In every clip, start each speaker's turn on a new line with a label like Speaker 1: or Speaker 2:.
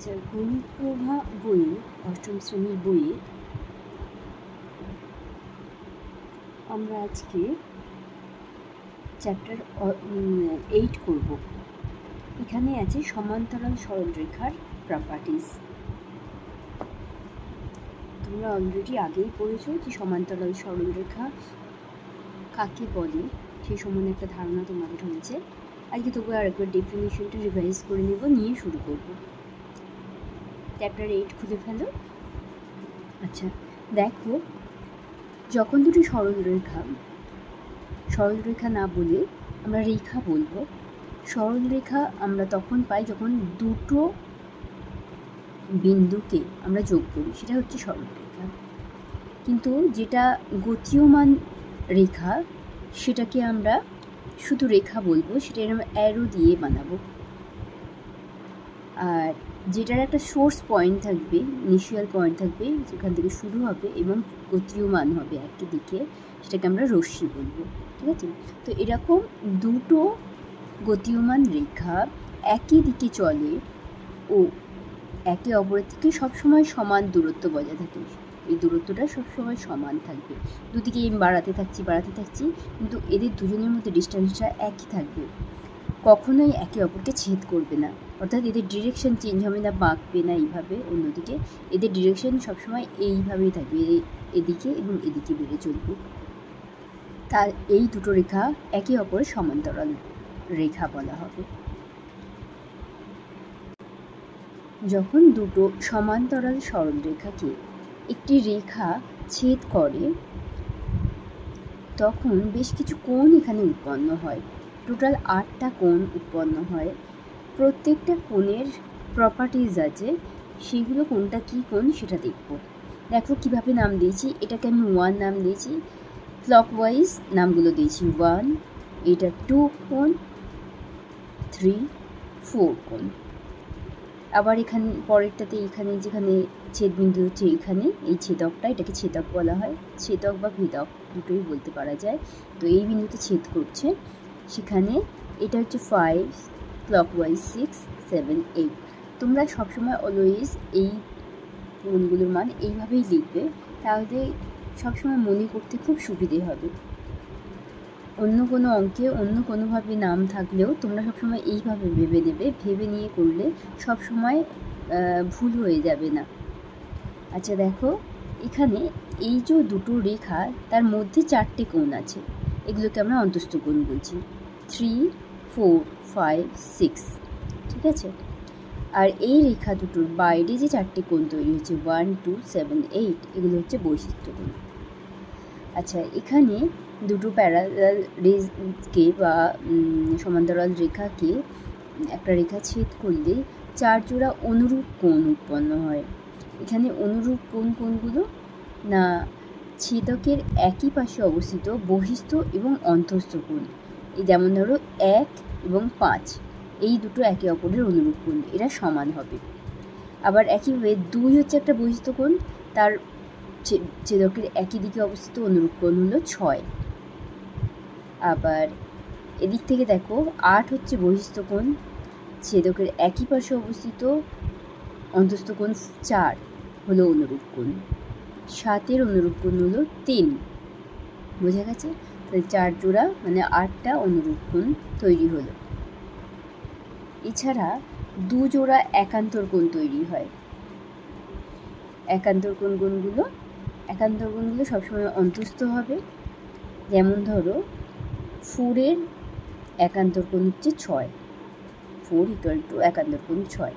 Speaker 1: আচ্ছা, গণিত প্রভা বইয়ে অষ্টম শ্রেণীর বইয়ে আমরা আজকে চ্যাপ্টার 8 করব। এখানে আছে সমান্তরাল সরলরেখার প্রপার্টিজ। তোমরা অলরেডি আগেই পড়েছো যে সমান্তরাল সরলরেখা কাকে বলে, সেই সম্বন্ধে একটা ধারণা তোমাদের হয়েছে। আজকে তবু আর একবার ডেফিনিশনটা রিভাইজ করে নেব, নিয়ে শুরু করব। চ্যাপ্টার 8 খুলে ফেলো। আচ্ছা দেখো, যখন দুটি সরলরেখা না বলে আমরা রেখা বলবো। সরলরেখা আমরা তখন পাই যখন দুটো বিন্দুকে আমরা যোগ করি, সেটা হচ্ছে সরলরেখা। কিন্তু যেটা গতিয়মান রেখা সেটাকে আমরা শুধু রেখা বলবো, সেটা এরকম অ্যারো দিয়ে বানাবো। আর যেটার একটা সোর্স পয়েন্ট থাকবে, ইনিশিয়াল পয়েন্ট থাকবে, যেখান থেকে শুরু হবে এবং গতিয়মান হবে একই দিকে, সেটাকে আমরা রশ্মি বলবো। ঠিক আছে? তো এরকম দুটো গতিয়মান রেখা একই দিকে চলে ও একে অপরের থেকে সবসময় সমান দূরত্ব বজায় থাকে। এই দূরত্বটা সবসময় সমান থাকবে, দুদিকে বাড়াতে থাকছি, কিন্তু এদের দুজনের মধ্যে ডিস্টেন্সটা একই থাকবে, কখনোই একে অপরকে ছেদ করবে না। অর্থাৎ এদের ডিরেকশন চেঞ্জ হবে না, বাঁকবে না এইভাবে অন্যদিকে, এদের ডিরেকশন সবসময় এইভাবেই থাকবে, এদিকে এবং এদিকে বেড়ে চলবে। তার এই দুটো রেখা একে অপরের সমান্তরাল রেখা বলা হবে। যখন দুটো সমান্তরাল সরলরেখাকে একটি রেখা ছেদ করে তখন বেশ কিছু কোণ এখানে উৎপন্ন হয়। টোটাল 8টা কোণ উৎপন্ন হয়। প্রত্যেকটা কোণের প্রপার্টিজ আছে, সেগুলো কোনটা কী কোণ সেটা দেখব। দেখো কীভাবে নাম দিয়েছি। এটাকে আমি 1 নাম দিয়েছি, ক্লকওয়াইজ নামগুলো দিয়েছি 1, এটা 2 কোণ, 3, 4 কোণ। আবার এখানে পরেরটাতে এখানে যেখানে ছেদবিন্দু হচ্ছে এখানে এই ছেদকটা, এটাকে ছেদক বলা হয়, ছেদক বা ভেদক দুটোই বলতে পারা যায়। তো এই বিন্দুতে ছেদ করছে, সেখানে এটা হচ্ছে 5, ক্লকওয়াইজ 6, 7, 8। তোমরা সবসময় অলওয়েজ এই কোণগুলোর মান এইভাবেই লিখবে, তাহলে সবসময় মনে করতে খুব সুবিধে হবে। অন্য কোনো অঙ্কে অন্য কোনোভাবে নাম থাকলেও তোমরা সবসময় এইভাবে ভেবে নেবে, ভেবে নিয়ে করলে সবসময় ভুল হয়ে যাবে না। আচ্ছা দেখো, এখানে এই যে দুটো রেখা তার মধ্যে 4টে কোণ আছে, এগুলোকে আমরা অন্তস্থ কোণ বলছি, 3, 4, 5, 6। ঠিক আছে? আর এই রেখা দুটোর বাইরে যে 4টে কোণ তৈরি হচ্ছে 1, 2, 7, 8, এগুলো হচ্ছে বৈশিষ্ট্য কোণ। আচ্ছা, এখানে দুটো প্যারালাল রেজকে বা সমান্তরাল রেখাকে একটা রেখা ছেদ করলে 4 জোড়া অনুরূপ কোণ উৎপন্ন হয়। এখানে অনুরূপ কোণগুলো না ছেদকের একই পাশে অবস্থিত বহিস্থ এবং অন্তস্থ কোণ। এই যেমন ধরো 1 এবং 5, এই দুটো একে অপরের অনুরূপ কোণ, এরা সমান হবে। আবার একইভাবে 2 হচ্ছে একটা বহিস্থ কোণ, তার ছেদকের একই দিকে অবস্থিত অনুরূপ কোণ হলো 6। আবার এদিক থেকে দেখো 8 হচ্ছে বহিস্থ কোণ, ছেদকের একই পাশে অবস্থিত অন্তস্থ কোণ 4 হলো অনুরূপ কোণ। 7-এর অনুরূপ কোণ হলো 3। বোঝা গেছে? তাহলে 4 জোড়া মানে 8টা অনুরূপ কোণ তৈরি হলো। এছাড়া 2 জোড়া একান্তর কোণ তৈরি হয়। একান্তর কোণগুলো সবসময় অন্তস্থ হবে। যেমন ধরো 4-এর একান্তর কোণ হচ্ছে 6, 4 = একান্তর কোণ 6।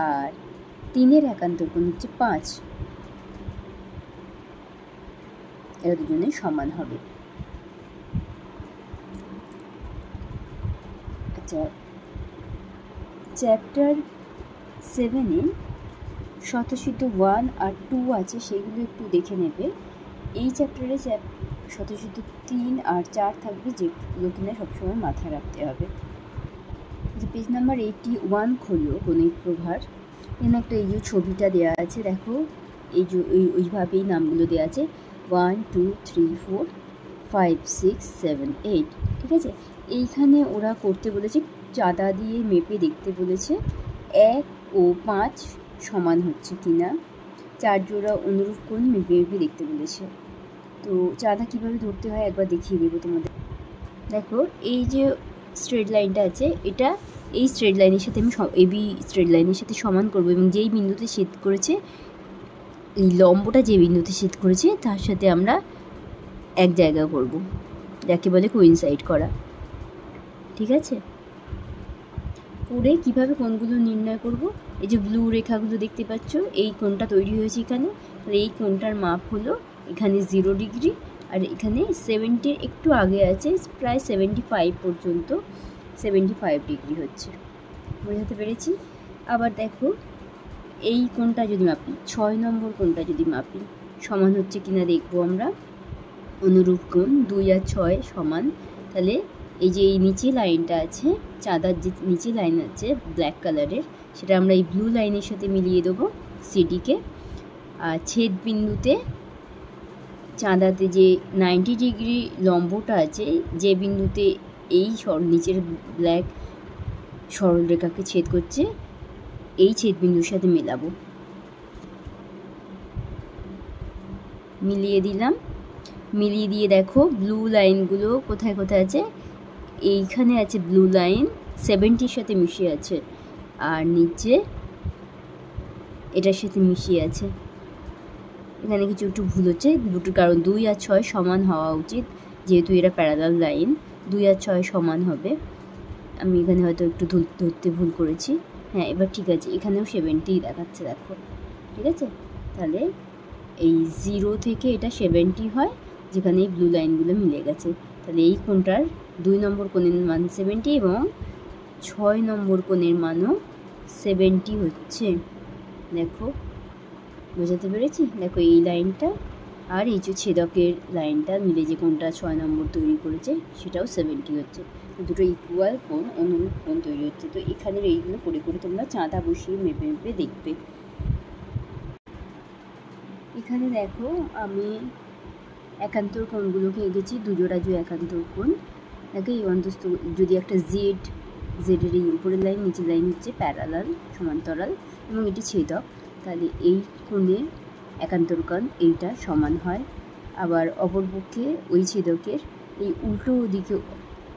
Speaker 1: আর 3-এর একান্তর কোণ হচ্ছে 5, এরা দুজনে সমান হবে। আচ্ছা, চ্যাপ্টার 7-এ স্বতঃসিদ্ধ 1 আর 2 আছে, সেগুলো একটু দেখে নেবে। এই চ্যাপ্টারে স্বতঃসিদ্ধ 3 আর 4 থাকবে, যেগুলো কিনা সবসময় মাথায় রাখতে হবে। পেজ নাম্বার 81 খোলো গণিত প্রভার। এখানে একটা এই যে ছবিটা দেওয়া আছে, দেখো এই যে ওইভাবেই নামগুলো দেওয়া আছে 1, 2, 3, 4, 5, 6, 7, 8। ঠিক আছে? এইখানে ওরা করতে বলেছে, চাঁদা দিয়ে মেপে দেখতে বলেছে 1 ও 5 সমান হচ্ছে কিনা 4 জোড়া অনুরূপ কোণ মেপে মেপে দেখতে বলেছে। তো চাঁদা কীভাবে ধরতে হয় একবার দেখিয়ে দেবো তোমাদের। দেখো এই যে স্ট্রেট লাইনটা আছে, এটা এই স্ট্রেট লাইনের সাথে আমি এবি স্ট্রেট লাইনের সাথে সমান করব, এবং যেই বিন্দুতে ছেদ করেছে, এই লম্বটা যে বিন্দুতে ছেদ করেছে তার সাথে আমরা এক জায়গা করব, যাকে বলে কোইনসাইড করা। ঠিক আছে, করে কীভাবে কোণগুলো নির্ণয় করব, এই যে ব্লু রেখাগুলো দেখতে পাচ্ছ, এই কোণটা তৈরি হয়েছে এখানে, তাহলে এই কোণটার মাপ হলো এখানে 0 ডিগ্রি, আর এখানে 70-র একটু আগে আছে, প্রায় 75 পর্যন্ত 75 ডিগ্রি হচ্ছে। বোঝাতে পেরেছি? আবার দেখো এই কোণটা যদি মাপি, 6 নম্বর কোণটা যদি মাপি, সমান হচ্ছে কিনা দেখবো আমরা। অনুরূপ কোণ 2 আর 6 সমান, তাহলে এই যে এই নিচে লাইনটা আছে, চাঁদার যে নিচে লাইন আছে ব্ল্যাক কালারের, সেটা আমরা এই ব্লু লাইনের সাথে মিলিয়ে দেবো সিডিকে। আর ছেদ বিন্দুতে চাঁদাতে যে 90 ডিগ্রি লম্বটা আছে, যে বিন্দুতে এই নিচের ব্ল্যাক সরলরেখাকে ছেদ করছে, এই ছেদ বিন্দুর সাথে মেলাবো। মিলিয়ে দিলাম, মিলিয়ে দিয়ে দেখো ব্লু লাইনগুলো কোথায় কোথায় আছে। এইখানে আছে ব্লু লাইন 70-র সাথে মিশিয়ে আছে, আর নিচে এটার সাথে মিশিয়ে আছে। এখানে কিছু একটু ভুল হচ্ছে, দুটোর কারণ 2 আর 6 সমান হওয়া উচিত, যেহেতু এরা প্যারালাল লাইন, 2 আর 6 সমান হবে। আমি এখানে হয়তো একটু ধরতে ভুল করেছি। হ্যাঁ, এবার ঠিক আছে, এখানেও 70 দেখাচ্ছে, দেখো। ঠিক আছে, তাহলে এই 0 থেকে এটা 70 হয়, যেখানে এই ব্লু লাইনগুলো মিলে গেছে। তাহলে এই কোণটার 2 নম্বর কোণের মান 70 এবং 6 নম্বর কোণের মানও 70 হচ্ছে। দেখো, বোঝাতে পেরেছি? দেখো এই লাইনটা আর এই যে ছেদকের লাইনটা মিলে যে কোণটা 6 নম্বর তৈরি করেছে, সেটাও 70 হচ্ছে। দুটো ইকুয়াল কোণ, অনুরূপ কোণ তৈরি হচ্ছে। তো এখানের এইগুলো করে করে তোমরা চাঁদা বসিয়ে মেপে মেপে দেখবে। এখানে দেখো আমি একান্তর কোণগুলোকে এঁকেছি, দুজোড়া একান্তর কোণ। দেখো এই অন্তস্থ যদি একটা জেডের এই উপরের লাইন, নিচের লাইন হচ্ছে প্যারালাল সমান্তরাল, এবং এটি ছেদক, তাহলে এই কোণের একান্তর কোণ এইটা সমান হয়। আবার অপরপক্ষে ওই ছেদকের এই উল্টো দিকে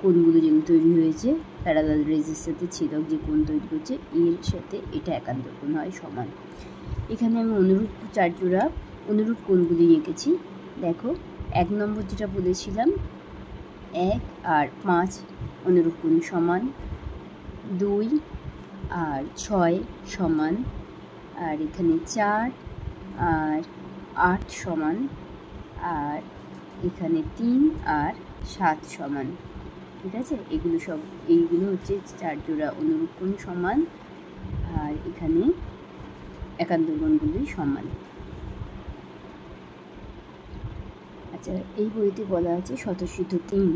Speaker 1: কোণগুলো যেগুলো তৈরি হয়েছে, প্যারালাল রেজের সাথে ছেদক যে কোণ তৈরি করছে, এর সাথে এটা একান্তর কোণ হয় সমান। এখানে আমি অনুরূপ 4 জোড়া অনুরূপ কোণগুলি এঁকেছি। দেখো 1 নম্বর যেটা বলেছিলাম, 1 আর 5 অনুরূপ কোণ সমান, 2 আর 6 সমান, আর এখানে 4 আর 8 সমান, আর এখানে 3 আর 7 সমান। ঠিক আছে, এইগুলো হচ্ছে 4 জোড়া অনুরূপ কোণ সমান, আর এখানে একান্তর কোণগুলি সমান। আচ্ছা, এই বইতে বলা আছে স্বতঃসিদ্ধ 3,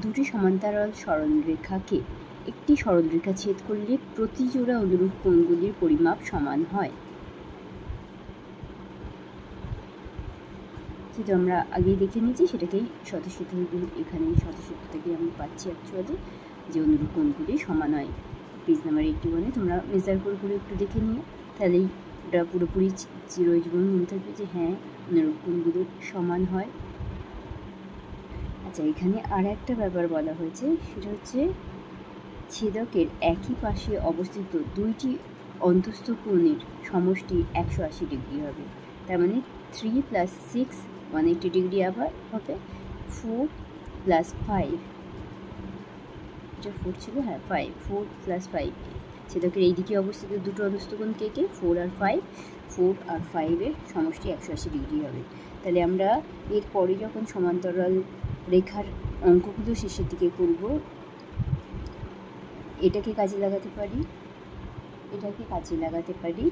Speaker 1: দুটি সমান্তরাল সরলরেখাকে একটি সরলরেখা ছেদ করলে প্রতি জোড়া অনুরূপ কোণগুলির পরিমাপ সমান হয়। যেটা আমরা আগেই দেখে নিয়েছি, সেটাকেই স্বতঃসিদ্ধ, এখানে স্বতঃসিদ্ধ থেকে আমি পাচ্ছি অ্যাকচুয়ালি যে অনুরূপ কোণগুলি সমান হয়। পেজ নাম্বার 81-এ তোমরা মেজার করে করে একটু দেখে নিও, তাহলেই ওটা পুরোপুরি চিরজীবন মনে থাকবে যে হ্যাঁ, অনুরূপ কোণগুলি সমান হয়। আচ্ছা, এখানে আর একটা ব্যাপার বলা হয়েছে, সেটা হচ্ছে ছেদকের একই পাশে অবস্থিত দুইটি অন্তস্থ কোণের সমষ্টি 180 ডিগ্রি হবে। তার মানে 3 + 6 180 ডিগ্রি আবার হবে, 4 + 5, এটা 4 ছিল, হ্যাঁ 5, 4 + 5। ছেদকের এই দিকে অবস্থিত দুটো অন্তস্থ কোণ কে কে? 4 আর 5, 4 আর 5-এর সমষ্টি 180 ডিগ্রি হবে। তাহলে আমরা এরপরে যখন সমান্তরাল রেখার অঙ্কগুলো শেষের দিকে করব, এটাকে কাজে লাগাতে পারি,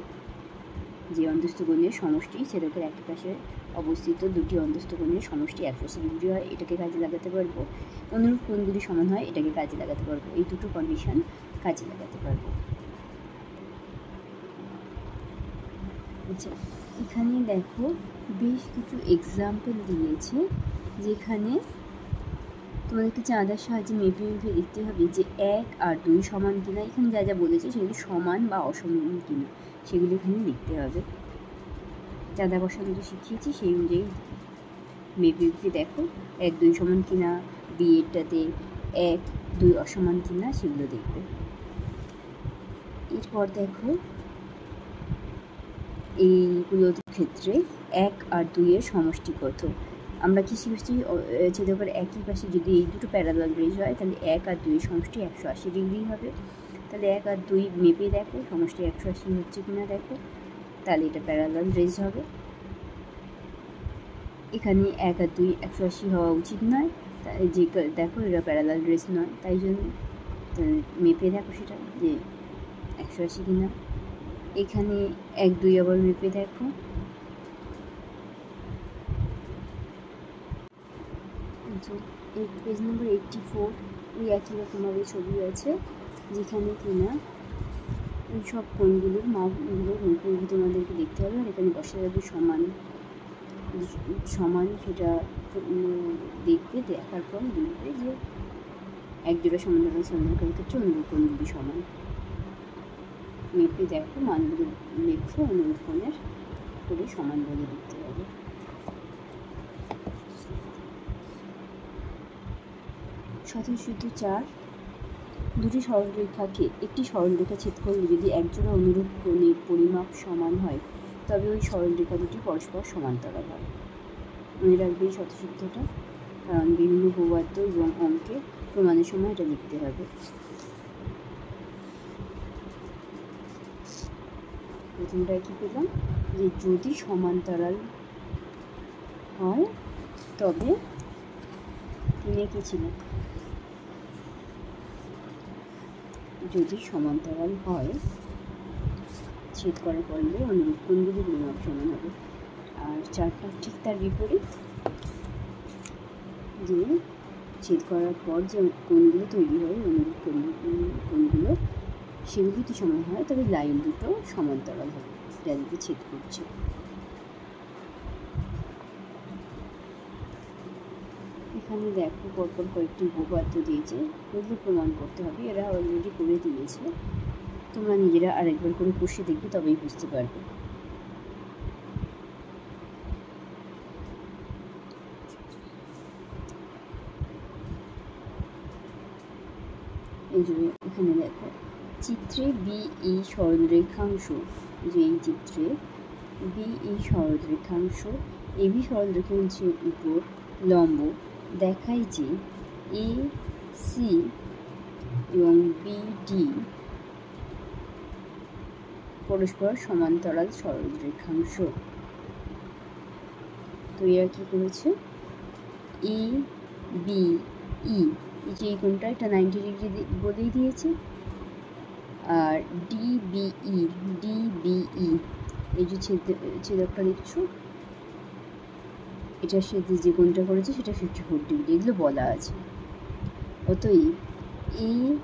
Speaker 1: যে অন্তস্থ কোণের সমষ্টি ছেদকের একই পাশে অবস্থিত দুটি অন্তস্থ কোণের সমষ্টি 180 ডিগ্রি হয়, এটাকে কাজে লাগাতে পারবো। অনুরূপ কোণগুলি সমান হয়, এটাকে কাজে লাগাতে পারবো। এই দুটো কন্ডিশন কাজে লাগাতে পারবো। আচ্ছা, এখানে দেখো বেশ কিছু এক্সাম্পল দিয়েছে, যেখানে তোমাদেরকে চাঁদার সাহায্যে মেপে মেপে দেখতে হবে যে 1 আর 2 সমান কিনা। এখানে যা যা বলেছে সেগুলো সমান বা অসমান কিনা সেগুলো এখানে লিখতে হবে। চাঁদা বসানো তো শিখিয়েছি, সেই অনুযায়ী মেপে মেপে দেখো 1 2 সমান কিনা, বিয়েরটাতে 1 2 অসমান কিনা সেগুলো দেখবে। এরপর দেখো এইগুলোর ক্ষেত্রে 1 আর 2 এর সমষ্টি কত। আমরা কি শিখেছি, ছেদকের একই পাশে যদি এই দুটো প্যারালাল রেজ হয় তাহলে 1 আর 2 এর সমষ্টি 180 ডিগ্রি হবে। তাহলে 1 আর 2 মেপে দেখো সমষ্টি 180 হচ্ছে কিনা দেখো, তাহলে এটা প্যারালাল রেজ হবে। এখানে 1 আর 2 180 হওয়া উচিত নয়, যে দেখো এটা প্যারালাল রেজ নয়, তাই জন্য মেপে দেখো সেটা যে 180 কিনা। এখানে 1 2 আবার মেপে দেখো, এই পেজ নম্বর 84 ওই একই রকমভাবে ছবি আছে, যেখানে কিনা ওই সব কোণগুলোর মাপগুলো মেপে তোমাদেরকে দেখতে হবে। আর এখানে বসে যাবে সমান সমান, সেটা দেখবে, দেখার পর দেখবে যে এক জোড়া সমান্তরাল সমান্তরালের ক্ষেত্রে অনুরূপ কোণগুলি সমান। মেপে দেখো মানগুলো লেখো, অনুরূপ কোণের করে সমান বলে দেখতে হবে। স্বতঃসিদ্ধ 4, দুটি সরলরেখাকে একটি সরলরেখা ছেদ করলে যদি একজোড়া অনুরূপ কোণের পরিমাপ সমান হয় তবে ওই সরলরেখা দুটি পরস্পর সমান্তরাল হয়। মনে রাখবে এই স্বতঃসিদ্ধটা, কারণ বিভিন্ন উপপাদ্য এবং অঙ্কে প্রমাণের সময় এটা লিখতে হবে। প্রথমটা কি পেলাম, যে যদি সমান্তরাল হয় তবে তিনে কি ছিল, যদি সমান্তরাল হয় ছেদ করার পড়লে অনুরূপ কোণগুলি পরিমাপ সমান হবে। আর 4টা ঠিক তার বিপরীত, যে ছেদ করার পর যে কোণগুলো তৈরি হয় অনুরূপ কোণগুলো সেগুলো যদি সমান হয় তবে লাইন দুটো সমান্তরাল হবে যাদেরকে ছেদ করছে। এখানে দেখো পরপর কয়েকটি উপপাদ্য দিয়েছে, এগুলো প্রমাণ করতে হবে, এরা অলরেডি করে দিয়েছে, তোমরা নিজেরা আরেকবার করে কষে দেখবে তবেই বুঝতে পারবে। এই যে এখানে দেখো চিত্রে BE সরলরেখাংশ, যে এই চিত্রে BE সরলরেখাংশ AB সরলরেখাংশের উপর লম্ব দেখায় যে AC এবং BD পরস্পর সমান্তরাল সরলরেখাংশ। তো এরা কি করেছে, ABE যে এই কোণটা এটা 90 ডিগ্রি বলেই দিয়েছে, আর DBE এই যে ছেদকটা দেখছো এটার সাথে যে কোণটা করেছে সেটা 54 ডিগ্রি, এগুলো বলা আছে। অতএব ABD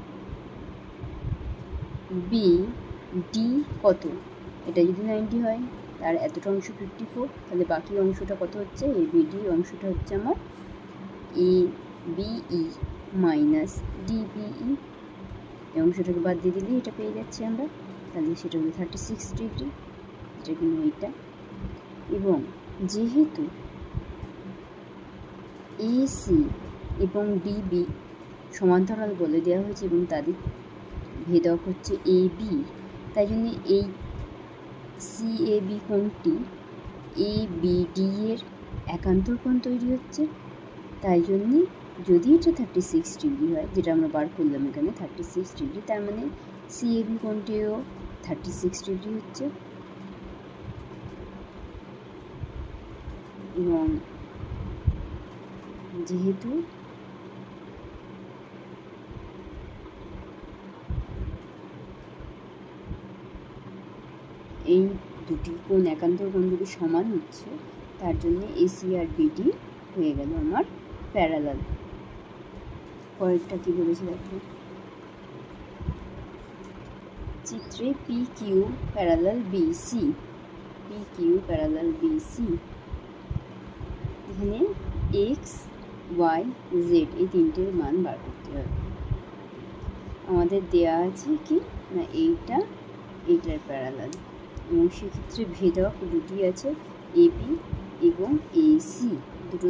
Speaker 1: কত, এটা যদি 90 হয় তার এতটা অংশ 54, তাহলে বাকি অংশটা কত হচ্ছে, ABD অংশটা হচ্ছে আমার ABE মাইনাস DBE, এই অংশটাকে বাদ দিয়ে দিলে এটা পেয়ে যাচ্ছি আমরা, তাহলে সেটা হলো 36 ডিগ্রি, এটা কিন্তু এইটা। এবং যেহেতু AC এবং DB সমান্তরাল বলে দেওয়া হয়েছে এবং তাদের ভেদক হচ্ছে AB, তাই জন্য এই CAB কোণটি ABD এর একান্তর কোণ তৈরি হচ্ছে। তাই জন্যে যদি এটা 36 ডিগ্রি হয়, যেটা আমরা বার করলাম এখানে 36 ডিগ্রি, তার মানে CAB কোণটিও 36 ডিগ্রি হচ্ছে। এবং যেহেতু এই দুটি কোণ একান্তর কোণ দুটি সমান হচ্ছে, তার জন্য AC আর BD হয়ে গেল আমার প্যারালাল। পরেরটা কি বলেছে দেখো, চিত্রে PQ parallel BC, PQ parallel BC, এখানে X ওয়াই জেড এই তিনটের মান বার করতে হবে। আমাদের দেয়া আছে কি না এইটার প্যারালাল, এবং সেক্ষেত্রে ভেদক দুটি আছে, এবি এবং এসি, দুটো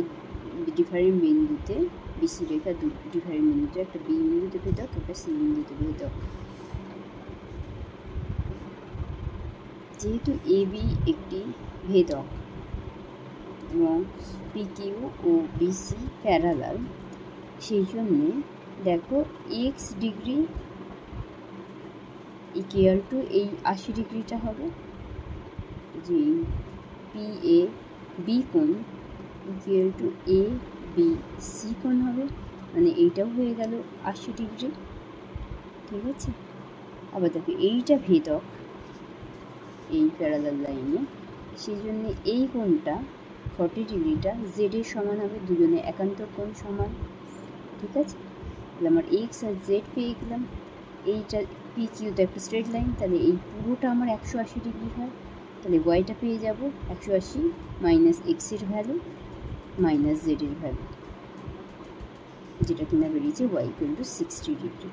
Speaker 1: ডিফারেন্ট বিন্দুতে, বিসি রেখা ডিফারেন্ট বিন্দুতে, একটা বি বিন্দুতে ভেদক, একটা সি বিন্দুতে ভেদক। যেহেতু এবি একটি ভেদক এবং পিকিউ ও বিসি প্যারালাল, সেই জন্যে দেখো এক্স ডিগ্রি ইকুয়াল টু এই 80 ডিগ্রিটা হবে, যে পি এ বি কোণ equal to A B C কোণ হবে, মানে এইটাও হয়ে গেল 80 ডিগ্রি। ঠিক আছে, আবার দেখো এইটা ভেদক এই প্যারালাল লাইনে, সেই জন্য এই কোণটা 40 ডিগ্রিটা জেডের সমান হবে, দুজনে একান্তর কোণ সমান। ঠিক আছে, তাহলে আমার এক্স আর জেড পেয়ে গেলাম। এইটা পি কিউতে একটা স্ট্রেট লাইন, তাহলে এই পুরোটা আমার 180 ডিগ্রি হয়, তাহলে ওয়াইটা পেয়ে যাব 180 মাইনাস এক্সের ভ্যালু মাইনাস জেডের ভ্যালু, যেটা কিনা বেরিয়েছে ওয়াই ইকুয়াল টু 60 ডিগ্রি।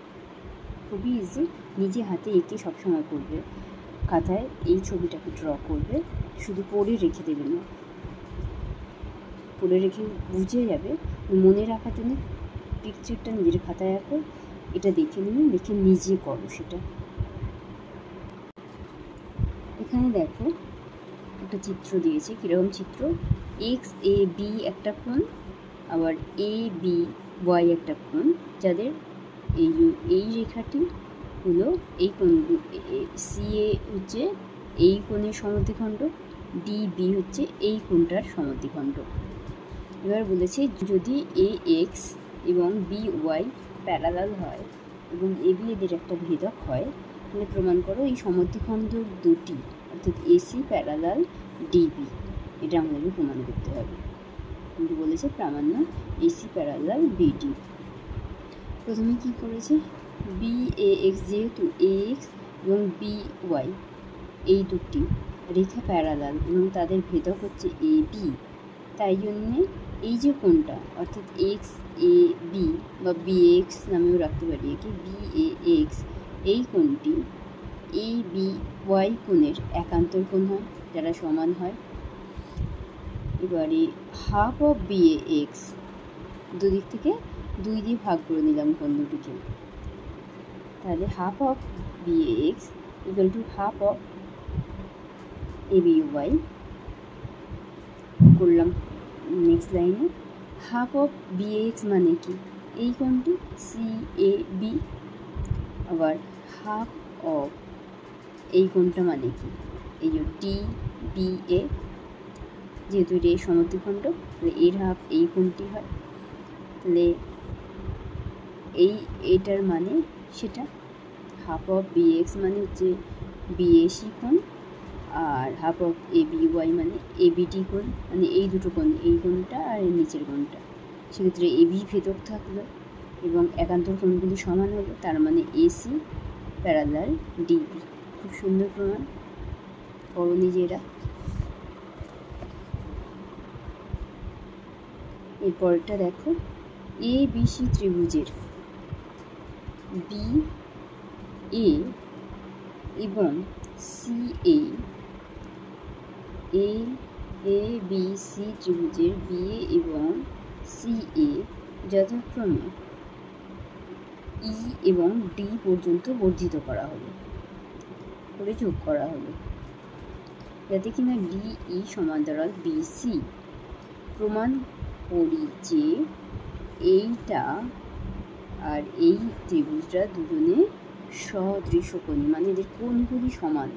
Speaker 1: খুবই ইজি, নিজে হাতে এঁকে সবসময় করবে, খাতায় এই ছবিটাকে ড্র করবে, শুধু পড়ে রেখে দেবে না, পড়ে রেখে বুঝে যাবে। মনে রাখার জন্য পিকচারটা নিজের খাতায় আঁকো, এটা দেখে নিন, দেখে নিজে করো সেটা। এখানে দেখো একটা চিত্র দিয়েছে, কীরকম চিত্র, এক্স এ বি একটা কোণ, আবার এ বি ওয়াই একটা কোণ, যাদের এই রেখাটি হলো এই কোণ, সি এ হচ্ছে এই কোণের সমদ্বিখণ্ড, ডি বি হচ্ছে এই কোণটার সমদ্বিখণ্ড। এবার বলেছে যদি এ এক্স এবং বি ওয়াই প্যারালাল হয় এবং এ বি এদের একটা ভেদক হয়, তাহলে প্রমাণ করো এই সমদ্বিখণ্ড দুটি, অর্থাৎ এসি প্যারালাল ডিবি, এটা আমাদেরকে প্রমাণ করতে হবে। কিন্তু বলেছে প্রামাণ্য এসি প্যারালাল বিডি। প্রথমে কি করেছে, বি এ এক্স, যেহেতু এ এক্স এবং বি ওয়াই এই দুটি রেখা প্যারালাল এবং তাদের ভেদক হচ্ছে এ বি, তাই জন্যে এই যে কোণটা, অর্থাৎ এক্স এ বি বা বি এক্স নামেও রাখতে পারি একে, বি এ এক্স, এই কোণটি এ বি ওয়াই কোণের একান্তর কোণ হয়, যারা সমান হয়। এবারে half of B A X, দুদিক থেকে 2 দিয়ে ভাগ করে নিলাম কোণ দুটিকে, তাহলে half of B A X equal to half of A B Y করলাম। নেক্সট লাইনে হাফ অফ বি এক্স মানে কি, এই কোণটি সি এ বি, আবার হাফ অফ এই কোণটা মানে কি, এই যে ডি বি এ, যেহেতু এটা এই সমদ্বিখণ্ড, তাহলে এর হাফ এই কোণটি হয়, তাহলে এইটার মানে সেটা হাফ অফ বি এক্স মানে হচ্ছে বিএসি কোণ, আর half of A B Y মানে এ বিডি কোণ, মানে এই দুটো কোণ, এই কোণটা আর এই নিচের কোণটা, সেক্ষেত্রে এ বি ভেদক থাকলো এবং একান্তর কোণগুলি সমান হলো, তার মানে এসি প্যারালাল ডিবি। খুব সুন্দর প্রমাণ, করো নিজেরা। এরপরটা দেখো, এ বি সি ত্রিভুজের বি এ এবং সি এ বি সি ত্রিভুজের বি এ এবং সি এ যথাক্রমে ই এবং ডি পর্যন্ত বর্ধিত করা হলো, করে যোগ করা হলো, যাতে কিনা ডি ই সমান্তরাল বি সি। প্রমাণ করি যে এইটা আর এই ত্রিভুজটা দুজনে সদৃশকোণী, মানে এদের কোণগুলি সমান।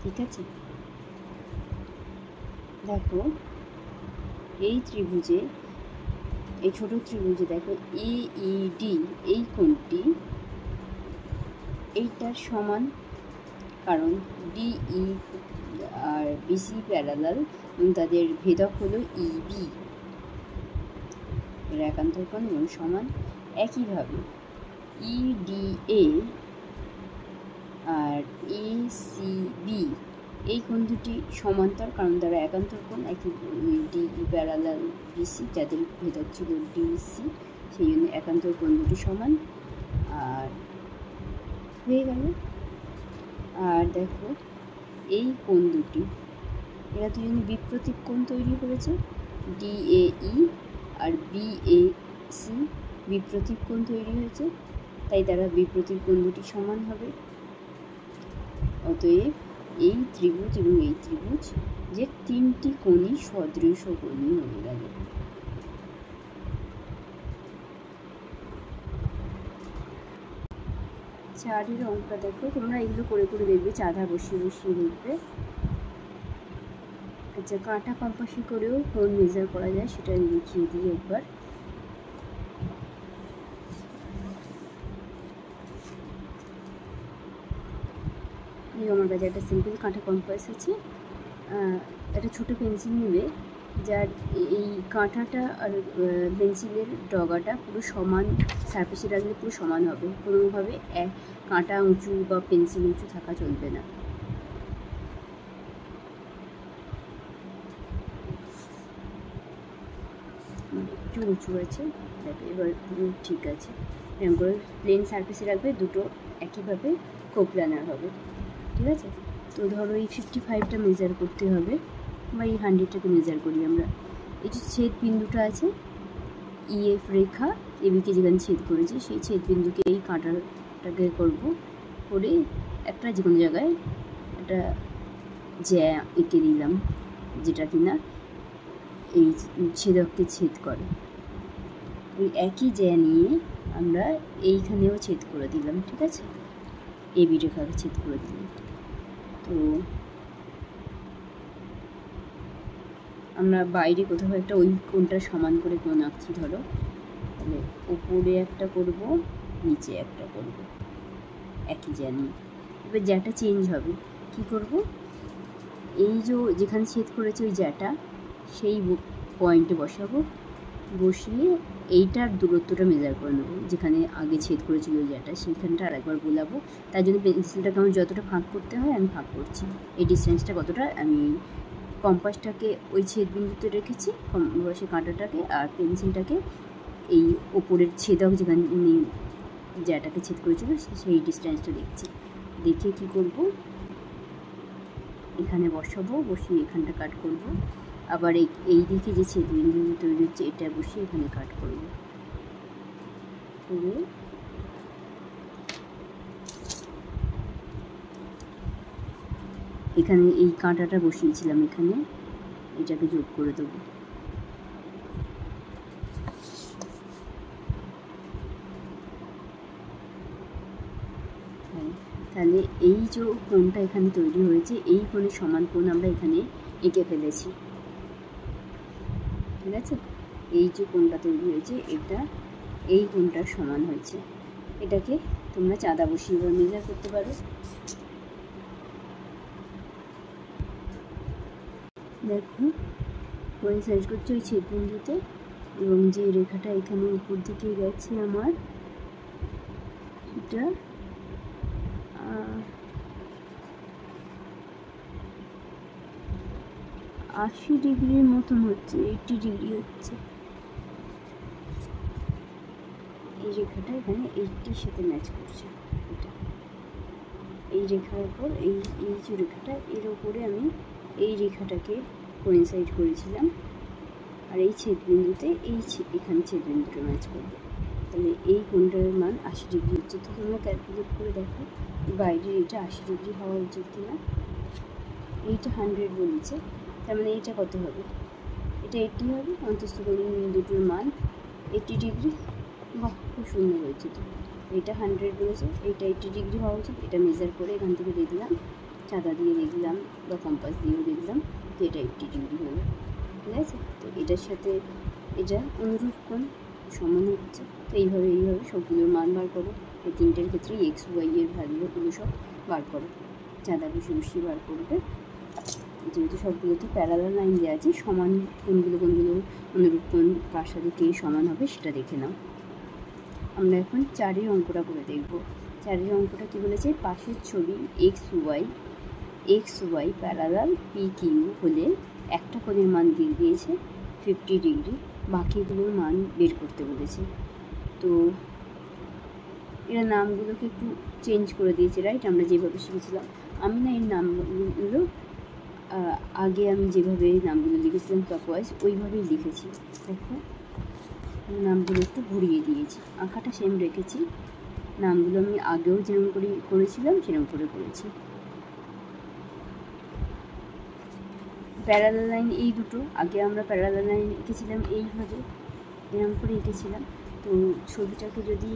Speaker 1: ঠিক আছে, দেখো এই ত্রিভুজে, এই ছোট ত্রিভুজে দেখো এ ই ডি এই কোণটি এইটার সমান, কারণ ডি ই আর বিসি প্যারালাল এবং তাদের ভেদক হলো ই বি, এর একান্তর কোণ এবং সমান। একইভাবে ই ডি এ আর এ সি বি এই কোণ দুটি সমান্তর কারণ তারা একান্তর কোণ, একই ডি প্যারালাল বিসি, যাদের ভেতর ছিল ডিসি, সেই জন্য একান্তর কোণ দুটি সমান। আর হয়ে গেল। আর দেখো এই কোণ দুটি, এরা দুজনে বিপ্রতীক কোণ তৈরি করেছে, ডিএই আর বিএসি বিপ্রতীক কোণ তৈরি হয়েছে, তাই তারা বিপ্রতীক কোণ দুটি সমান হবে। অতএব এই ত্রিভুজ এবং এই ত্রিভুজ যে তিনটি কোণই সদৃশ কোণই হয়ে গেল। চারের অঙ্কটা দেখো, তোমরা এগুলো করে করে দেখবে, চাঁদা বসিয়ে বসিয়ে দেখবে। আচ্ছা, কাঁটা কম্পাসে করেও কোণ মেজার করা যায়, সেটা দেখিয়ে দিই একবার। আমার কাছে একটা সিম্পল কাঁটা কম্পাস আছে। একটা ছোটো পেন্সিল নেবে, যার এই কাঁটাটা আর পেন্সিলের ডগাটা পুরো সমান সারফেসে রাখলে পুরো সমান হবে, কোনোভাবে কাঁটা উঁচু বা পেন্সিল উঁচু থাকা চলবে না। একটু উঁচু আছে, দেখো এবার পুরো ঠিক আছে। এরকম করে প্লেন সারফেসে রাখবে, দুটো একইভাবে কোপ্লানার হবে, ঠিক আছে। তো ধরো এই 55টা মেজার করতে হবে, বা এই 100টাকে মেজার করি আমরা। এই যে ছেদ বিন্দুটা আছে, ইএফ রেখা এবিকে যেখানে ছেদ করেছে, সেই ছেদ বিন্দুকে এই কাঁটাটাকে করব, করে একটা যে কোনো জায়গায় একটা জ্যা এঁকে দিলাম, যেটা কিনা এই ছেদককে ছেদ করে। ওই একই জ্যা নিয়ে আমরা এইখানেও ছেদ করে দিলাম, ঠিক আছে, এবি রেখাকে ছেদ করে দিলাম। তো আমরা বাইরে কোথাও একটা ওই কোণটা সমান করে কোণ আঁকছি, ধরো তাহলে উপরে একটা করব, নিচে একটা করব, একই জানি। এবার জ্যাটা চেঞ্জ হবে, কি করব, এই যে যেখানে ছেদ করেছে ওই জ্যাটা সেই পয়েন্টে বসাবো, বসিয়ে এইটার দূরত্বটা মেজার করে নেবো, যেখানে আগে ছেদ করেছিল ওই জ্যাটা সেইখানটা আরেকবার বোলাবো। তার জন্য পেন্সিলটাকে আমার যতটা ফাঁক করতে হয় আমি ফাঁক করছি, এই ডিস্টেন্সটা কতটা আমি কম্পাসটাকে ওই ছেদ বিন্দুতে রেখেছি, কম্পাসের কাঁটাটাকে, আর পেন্সিলটাকে এই ওপরের ছেদক যেখানে জ্যাটাকে ছেদ করেছিল সেই ডিস্টেন্সটা দেখছি। দেখে কি করব, এখানে বসাবো, বসিয়ে এখানটা কাট করব, আবার এই দিকে যে ছেদ বিন্দু তৈরি হচ্ছে এটা বসিয়ে এখানে কাট করব, করে এখানে এই কাঁটাটা বসিয়েছিলাম, এখানে এটাকে যোগ করে দেবো। তাহলে এই যে কোণটা এখানে তৈরি হয়েছে, এই কোণের সমান কোণ আমরা এখানে এঁকে ফেলেছি, ঠিক আছে। এই যে কোণটা তৈরি হয়েছে এটা এই কোণটার সমান হয়েছে, এটাকে তোমরা চাঁদা বসিয়ে মেজার করতে পারো। দেখো কোইনসাইড করছে ওই ছেদ বিন্দুতে, এবং যে রেখাটা এখানে উপর দিকে গেছে আমার, এটা 80 ডিগ্রির মতন হচ্ছে, 80 ডিগ্রি হচ্ছে। এই রেখাটা এখানে 80-র সাথে ম্যাচ করছে, এটা এই রেখার উপর এই যে রেখাটা, এর ওপরে আমি এই রেখাটাকে কোইনসাইড করেছিলাম, আর এই ছেদ বিন্দুতে এখানে ছেদ বিন্দুটা ম্যাচ করবে, তাহলে এই কোণটার মান 80 ডিগ্রি হচ্ছে। তো তোমরা ক্যালকুলেট করে দেখো বাইরের এটা 80 ডিগ্রি হওয়া উচিত কিনা। এইটা 100 বলেছে, তার মানে এইটা কত হবে, এটা 80 হবে, অন্তস্থ কোণ দুটোর মান 80 ডিগ্রি। বাহ, খুব সুন্দর হয়েছে। তো এটা 100 বলেছে, এইটা 80 ডিগ্রি হওয়া উচিত। এটা মেজার করে এখান থেকে দেখলাম, চাঁদা দিয়ে দেখলাম বা কম্পাস দিয়েও দেখলাম যে এটা 80 ডিগ্রি হলো, ঠিক আছে। তো এটার সাথে এটা অনুরূপ কোণ সমান হচ্ছে। তো এইভাবে সবগুলোর মান বার করো, এই তিনটের ক্ষেত্রে এক্স ওয়াই এর ভ্যালুগুলো সব বার করো, চাঁদা বসিয়ে বার করবে। যেহেতু সবগুলোতে প্যারালাল লাইন দেওয়া আছে, সমান কোনগুলো অনুরূপ কোণ কার সাথে কে সমান হবে সেটা দেখে নাও। আমরা এখন 4-এর অঙ্কটা করে দেখব। 4-এর অঙ্কটা কী বলেছে, পাশের ছবি X Y X Y parallel P Q হলে একটা কোণের মান দিয়ে দিয়েছে 50 ডিগ্রি, বাকিগুলোর মান বের করতে বলেছে। তো এরা নামগুলোকে একটু চেঞ্জ করে দিয়েছে, রাইট? আমরা যেভাবে শিখেছিলাম, আমি না এর নামগুলো আগে আমি যেভাবে নামগুলো লিখেছিলাম ক্লকওয়াইজ ওইভাবেই লিখেছি। দেখো নামগুলো একটু ঘুরিয়ে দিয়েছি, আঁকাটা সেম রেখেছি, নামগুলো আমি আগেও যেরকম করে করেছিলাম সেরকম করে করেছি। প্যারালাল লাইন এই দুটো, আগে আমরা প্যারালাল লাইন এঁকেছিলাম এইভাবে, এরকম করে এঁকেছিলাম। তো ছবিটাকে যদি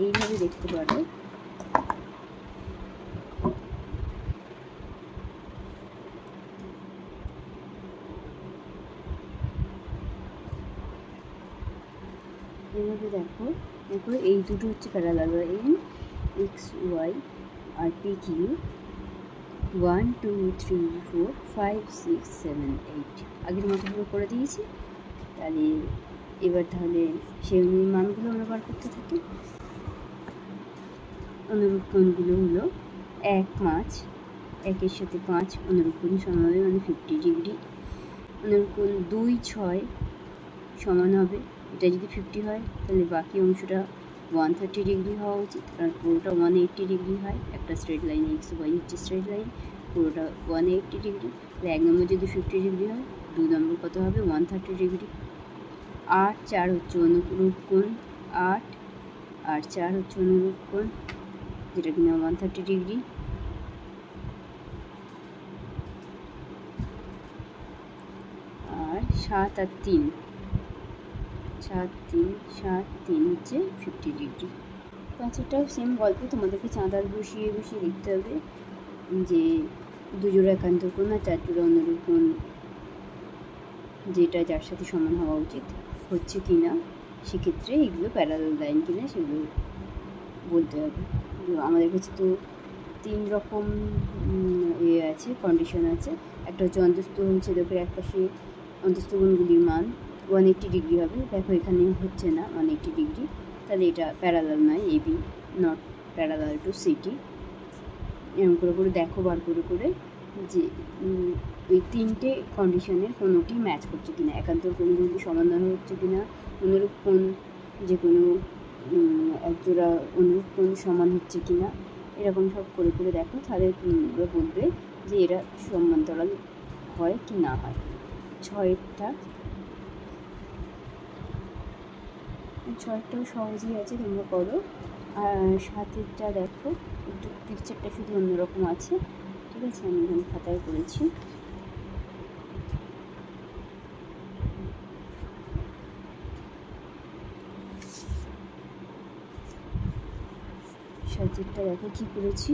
Speaker 1: এইভাবে দেখতে পারো, এইভাবে দেখো এই দুটো হচ্ছে প্যারালাল লাইন এক্স ওয়াই আর পি কিউ, 1 2 3 4 5 6 7 8 আগের মতো পুরো করে দিয়েছি। তাহলে এবার সেই মানগুলো আমরা বার করতে থাকি। অনুরূপ কোণগুলো হলো 1 5, 1-এর সাথে 5 অনুরূপ কোণ সমান হবে, মানে 50 ডিগ্রি। অনুরূপ কোণ 2 6 সমান হবে, এটা যদি 50 হয় তাহলে বাকি অংশটা 130 ডিগ্রি হওয়া উচিত, কারণ পুরোটা 180 ডিগ্রি হয়। একটা স্ট্রেট লাইন এক্স ওয়াই হচ্ছে স্ট্রেট লাইন, পুরোটা 180 ডিগ্রি। তাহলে 1 নম্বর যদি 50 ডিগ্রি হয়, 2 নম্বর কত হবে? 130 ডিগ্রি। 8 4 হচ্ছে অনুরূপ কোণ, 8 আর 4 হচ্ছে অনুরূপ কোণ, যেটা কিনা 130 ডিগ্রি। আর 7 আর 3, 7 3 হচ্ছে 50 ডিগ্রি। পাঁচটাও সেম গল্প, তোমাদেরকে চাঁদাল বসিয়ে দেখতে হবে যে 2 জোড়া একান্তর কোণ আর 4 জোড়া অনুরূপ কোণ যেটা যার সাথে সমান হওয়া উচিত হচ্ছে কি না, সেক্ষেত্রে এগুলো প্যারালাল লাইন কিনা সেগুলো বলতে হবে। আমাদের কাছে তো 3 রকম আছে, কন্ডিশন আছে। একটা হচ্ছে অন্তস্থ ছেদকের একপাশে অন্তস্থ কোণগুলির মান 180 ডিগ্রি হবে। দেখো এখানে হচ্ছে না 180 ডিগ্রি, তাহলে এটা প্যারালাল নয়, AB not parallel to CD. এরকম করে দেখো বার করে যে ওই 3টে কন্ডিশনের কোনোটি ম্যাচ করছে কিনা, একান্তর কোণগুলি সমাধান হচ্ছে কিনা, অনুরূপ কোণ যে কোনো একজোড়া অনুরূপ কোণ সমান হচ্ছে কিনা, এরকম সব করে দেখো, তাহলে তোমরা বলবে যে এরা সমান্তরাল হয় কি না হয়। 6টাও সহজেই আছে, তোমরা করো। আর 7টা দেখো একটু পিকচারটা শুধু অন্যরকম আছে, ঠিক আছে? আমি এখানে খাতায় করেছি। সাবজেক্টটা দেখো কী করেছি,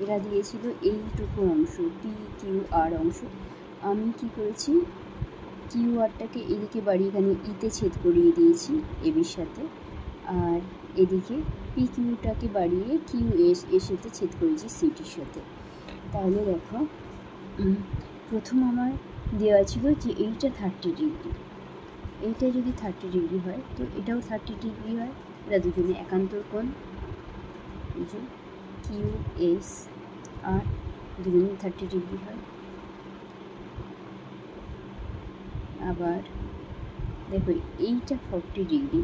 Speaker 1: এরা দিয়েছিল এইটুকু অংশ পি কিউ আর অংশ, আমি কি করেছি কিউ আরটাকে এদিকে বাড়িয়ে এখানে ইতে ছেদ করিয়ে দিয়েছি এবির সাথে, আর এদিকে পি কিউটাকে বাড়িয়ে কিউ এর সাথে ছেদ করেছি সিটির সাথে। তাহলে দেখো প্রথম আমার দেওয়া ছিল যে এইটা 30 ডিগ্রি, এইটা যদি 30 ডিগ্রি হয় তো এটাও 30 ডিগ্রি হয়, এরা দুজনে একান্তর কোণ, কিউ এস আর দুজনে 30 ডিগ্রি হয়। আবার দেখো এইটা 40 ডিগ্রি,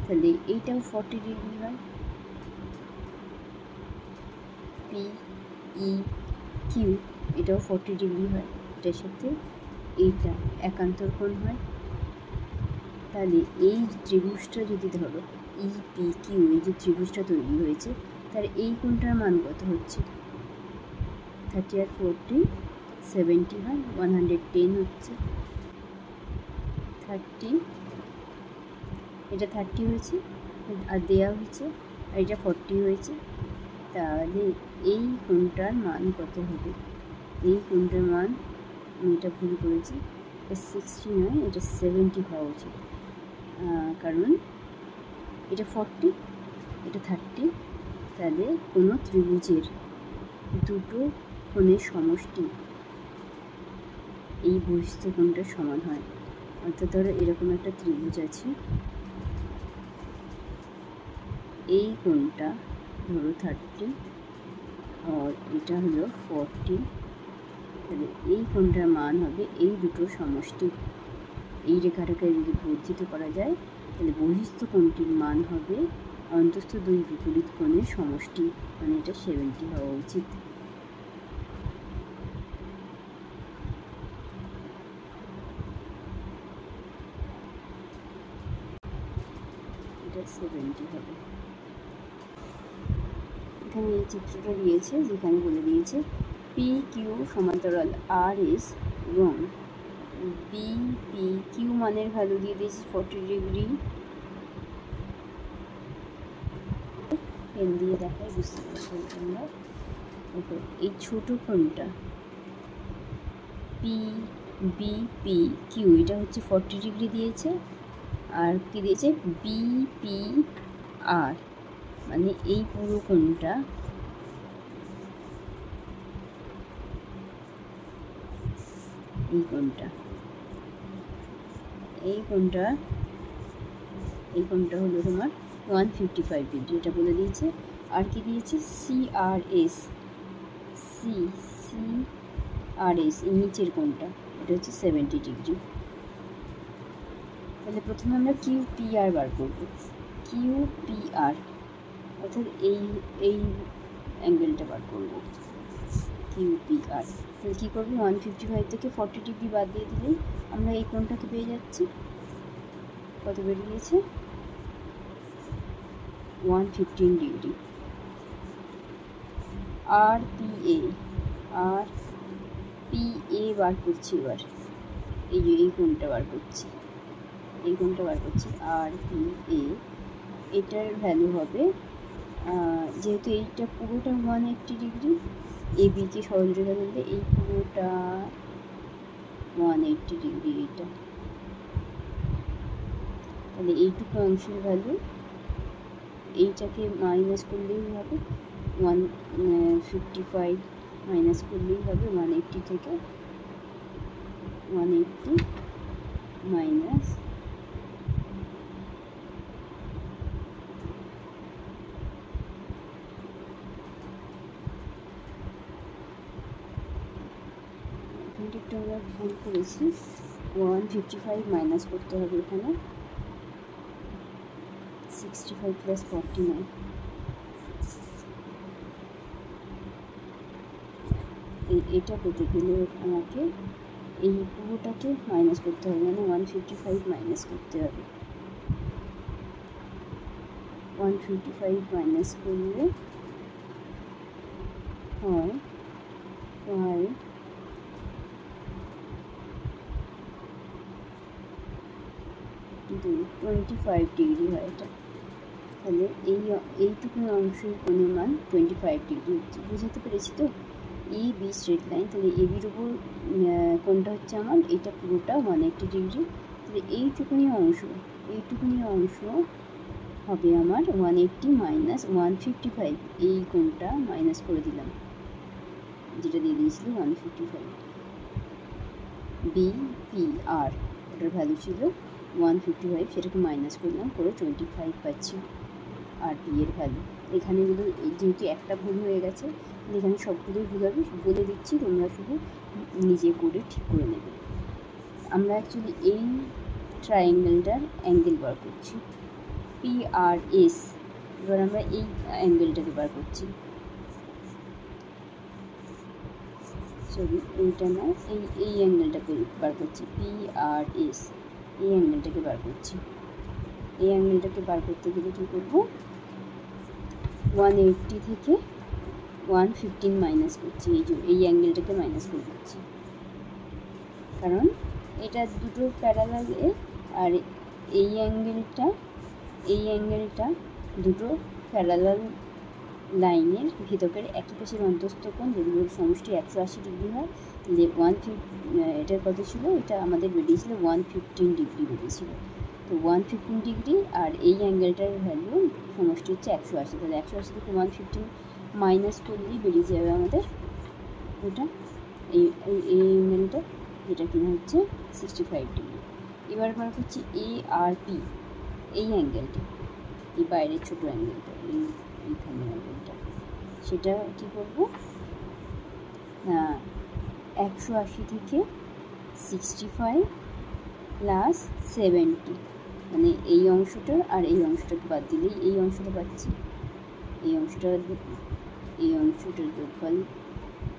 Speaker 1: তাহলে এইটাও 40 ডিগ্রি হয়, পি ই কিউ এটাও 40 ডিগ্রি হয়, এটার সাথে এইটা একান্তর কোণ হয়। তাহলে এই ত্রিভুজটা যদি ধরো ই পি কিউ, এই যে ত্রিভুজটা তৈরি হয়েছে, তাহলে এই কোণটার মান কত হচ্ছে? 30 আর 40 70 হয়, 110 হচ্ছে। 30, এটা 30 হয়েছে আর দেওয়া হয়েছে, আর এটা 40 হয়েছে। তাহলে এই কোণটার মান কত হবে? এই কোণটার মান, আমি এটা ভুল করেছি, এটা 60 নয়, এটা 70 হওয়া উচিত, কারণ এটা 40 এটা 30। তাহলে কোনো ত্রিভুজের দুটো কোণের সমষ্টি এই বহিস্থ কোণটার সমান হয়। অর্থাৎ ধরো এরকম একটা ত্রিভুজ আছে, এই কোণটা ধরো 30, আর এটা হলো 40। তাহলে এই কোণটার মান হবে এই দুটোর সমষ্টি। এই রেখাটাকে যদি বর্ধিত করা যায় তাহলে বহিস্থ কোণটির মান হবে অন্তস্থ দুই বিপরীত কোণের সমষ্টি, মানে এটা 70 হওয়া উচিত। এটা 70 হবে। এখানে এই চিত্রটা দিয়েছে, যেখানে বলে দিয়েছে পি কিউ সমান্তরাল আর এস এবং বি পি কিউ মানের ভ্যালু দিয়ে দিয়েছে 40 ডিগ্রি। পেন দিয়ে দেখায়, বুঝতে পারছি তোমরা। দেখো এই ছোট কোণটা পি বি পি কিউ, এটা হচ্ছে 40 ডিগ্রি দিয়েছে। আর কি দিয়েছে বি পি আর, মানে এই পুরো কোণটা এই কোণটা হলো তোমার 155 ডিগ্রি, এটা বলে দিয়েছে। আর কি দিয়েছে CRS, এই নিচের কোণটা, এটা হচ্ছে 70 ডিগ্রি। তাহলে প্রথমে আমরা QPR বার করব। QPR অর্থাৎ এই অ্যাঙ্গেলটা বার করব, QPR। তাহলে কী করবো, 155 থেকে 40 ডিগ্রি বাদ দিয়ে দিলেই আমরা এই কোণটাকে পেয়ে যাচ্ছি। কত বেরিয়েছে? 115 ডিগ্রি। RPA বার করছি এবার। এই কোণটা বার করছি, RPA। এটার ভ্যালু হবে, যেহেতু এইটা পুরোটা 180 ডিগ্রি, ABকে সরলরেখা ধরলে এই পুরোটা 180 ডিগ্রি এইটা। তাহলে এইটুকু অংশের ভ্যালু, এইটাকে মাইনাস করলেই হবে 155 মাইনাস করলেই হবে 180 থেকে 180 মাইনাস একটু আমরা ভুল করেছি, 155 মাইনাস করতে হবে এখানে 65 প্লাস 49। এটা পেতে গেলে আমাকে এই পুরোটাকে মাইনাস করতে হবে, মানে 155 মাইনাস করতে হবে। 155 মাইনাস করলে হয় 25 ডিগ্রি হয় এটা। তাহলে এইটুকু অংশের কোণের মান 25 ডিগ্রি হচ্ছে। বুঝাতে পেরেছি তো? AB স্ট্রেট লাইন, তাহলে ABর উপর কোণটা হচ্ছে আমার, এটা পুরোটা 180 ডিগ্রি। তাহলে এইটুকুনি অংশ হবে আমার 180 মাইনাস 155, এই কোণটা মাইনাস করে দিলাম, যেটা দিয়ে দিয়েছিল 155। BPR ওটার ভ্যালু ছিল 155, সেটাকে মাইনাস করলাম, করে 25 পাচ্ছি। আর পি এর ভ্যালু এখানে যেহেতু একটা ভুল হয়ে গেছে, এখানে সবগুলোই ভুল হবে, বলে দিচ্ছি, তোমরা শুধু নিজে করে ঠিক করে নেবে। আমরা অ্যাকচুয়ালি এই ট্রায়াঙ্গেলটার অ্যাঙ্গেল বার করছি, PRS। এবার আমরা এই অ্যাঙ্গেলটাকে বার করছি, সরি এইটা না, এই অ্যাঙ্গেলটাকে বার করছি, PRS, এই অ্যাঙ্গেলটাকে বার করছি। এই অ্যাঙ্গেলটাকে বার করতে গেলে কী করবো, 180 থেকে 115 মাইনাস করছি, এই অ্যাঙ্গেলটাকে মাইনাস করে দিচ্ছি, কারণ এটা দুটো প্যারালালে, আর এই অ্যাঙ্গেলটা দুটো প্যারালাল লাইনের ভেতরের একই পাশের অন্তস্থ কোণ, যেগুলোর সমষ্টি 180 ডিগ্রি হয়। এটার কত ছিল, এটা আমাদের বেরিয়েছিল 115 ডিগ্রি বেরিয়েছিল। তো 115 ডিগ্রি আর এই অ্যাঙ্গেলটার ভ্যালু সমষ্টি হচ্ছে 180। তাহলে 180 থেকে 115 মাইনাস করলেই বেরিয়ে যাবে আমাদের ওটা, এই অ্যাঙ্গেলটা, যেটা কিনা হচ্ছে 65 ডিগ্রি। এবার বার করছি ARP, এই অ্যাঙ্গেলটা, এই বাইরের ছোটো অ্যাঙ্গেলটা, এইখানে অ্যাঙ্গেলটা, সেটা কী করবো না, 180 থেকে 65 প্লাস 70, মানে এই অংশটা আর এই অংশটাকে বাদ দিলেই এই অংশটা পাচ্ছি। এই অংশটার যোগফল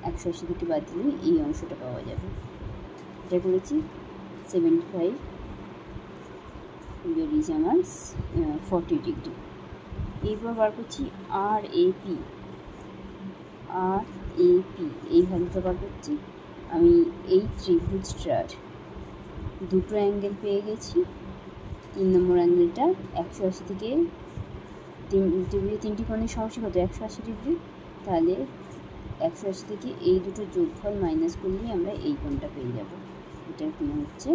Speaker 1: 180 থেকে বাদ দিলেই এই অংশটা পাওয়া যাবে। এটা করেছি 75 বেরিয়েছে আমার 40 ডিগ্রি। এরপর বার করছি আর এপি। এই ভ্যালুটা বার করছি। আমি এই ত্রিভুজটার দুটো অ্যাঙ্গেল পেয়ে গেছি। 3 নম্বর অ্যাঙ্গেলটা 180 থেকে তিনটি কোণের সমষ্টি কত 180 ডিগ্রি, তাহলে 180 থেকে এই দুটো যোগফল মাইনাস করলে আমরা এই কোণটা পেয়ে যাব। এটার কোণ হচ্ছে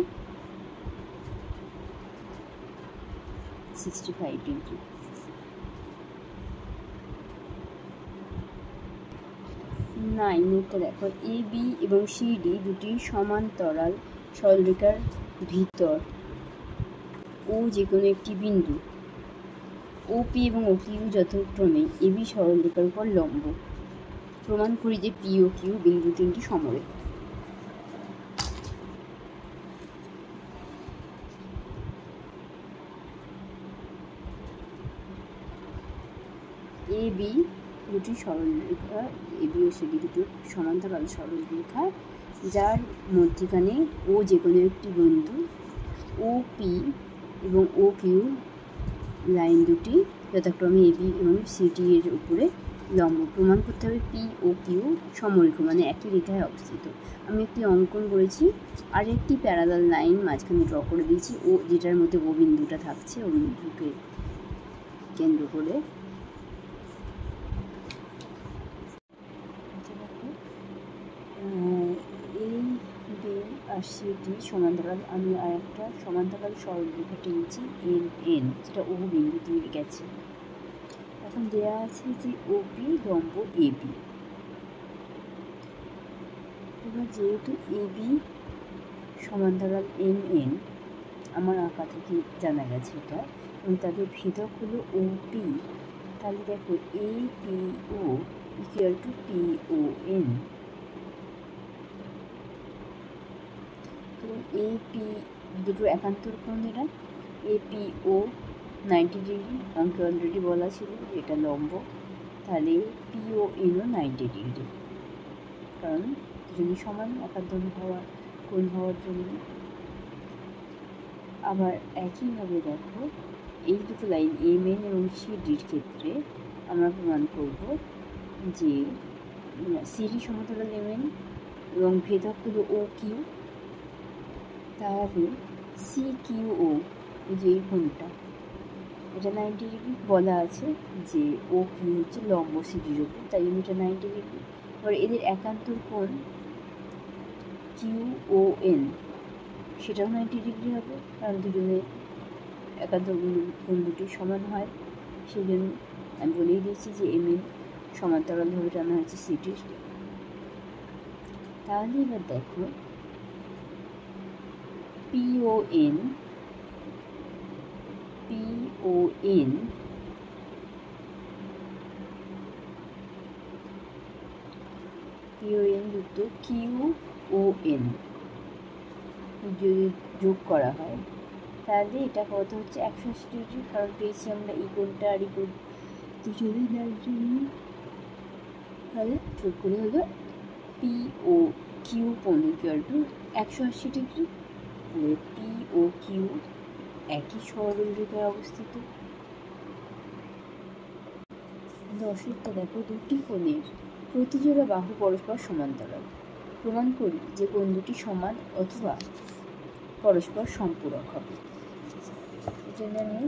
Speaker 1: 65 ডিগ্রি। নাইনেরটা দেখো, এ বি এবং সি ডি দুটি সমান্তরাল সরলরেখার ভিতর ও যে কোনো একটি বিন্দু ওপি এবং ওকিউ যথাক্রমে এবি সরলরেখার উপর লম্ব। প্রমাণ করি যে পি ও কিউ বিন্দু তিনটি সমরেখা। এ বি দুটি সরলরেখা, A B O C D দুটি সমান্তরাল সরলরেখা যার মধ্যখানে ও যে কোনো একটি বিন্দু ও পি এবং ও কিউ লাইন দুটি যথাক্রমে এ বি এবং সি ডি এর উপরে লম্ব। প্রমাণ করতে হবে পি ও কিউ সমরেখা, মানে একই রেখায় অবস্থিত। আমি একটি অঙ্কন করেছি, আর একটি প্যারালাল লাইন মাঝখানে ড্র করে দিয়েছি, ও যেটার মধ্যে ও বিন্দুটা থাকছে, ও বিন্দুকে কেন্দ্র করে। এই বি আর সি ডি সমান্তরাল। আমি আর একটা সমান্তরাল সরলরেখা টেনেছি এন এন, যেটা ও বিন্দু দিয়ে গেছে। এখন দেওয়া আছে যে ওপি লম্ব এবি। এবার যেহেতু এবি সমান্তরাল এন এন আমার আঁকা থেকে জানা গেছে এটা, এবং তাদের ভেদক হলো ওপি, তাহলে দেখো A P O equal to P O N. তো এ পি দুটো একান্তর কোণ, এরা এ পি ও 90 ডিগ্রি, অঙ্কে অলরেডি বলা ছিল এটা লম্ব, তাহলে পি ও এনও 90 ডিগ্রি, কারণ দুজনই সমান একান্তর কোণ হওয়ার জন্য। আবার একইভাবে দেখো এই দুটো লাইন এম এন এবং সি ডির ক্ষেত্রে আমরা প্রমাণ করব যে সিডি সমান্তরাল এম এন এবং ভেদক হলো ও কিউ, তাহলে সি কিউ ও যে এই কোণটা এটা 90 ডিগ্রি বলা আছে, যে ও কিউ হচ্ছে লম্ব সিডির ওপর, তাই জন্য এটা 90 ডিগ্রি। এবার এদের একান্তর কোণ কিউ ও এন সেটাও 90 ডিগ্রি হবে, কারণ দুজনে একান্তর কোণ দুটি সমান হয়। সেই জন্য আমি বলেই দিয়েছি যে এম এন সমান্তরালভাবে টানা হয়েছে সিডির। তাহলে এবার দেখো পিওএন যুক্ত কিউ ও এন যদি যোগ করা হয় তাহলে এটা কত হচ্ছে 180 ডিগ্রি, কারণ পেয়েছি আমরা এই কোণটা আর এই কোণ দুজনেই 90 ডিগ্রি, তাহলে যোগ করে হলো পি ও কিউ কোণ ইকুয়াল টু 180 ডিগ্রি। তাহলে পি ও কিউ একই সরলরেখায় অবস্থিত। দর্শকটা দেখো, দুটি কোণের প্রতিজোড়া বাহু পরস্পর সমান্তরাল। প্রমাণ করি যে কোণ দুটি সমান অথবা পরস্পর সম্পূরক হবে। এই জন্য আমি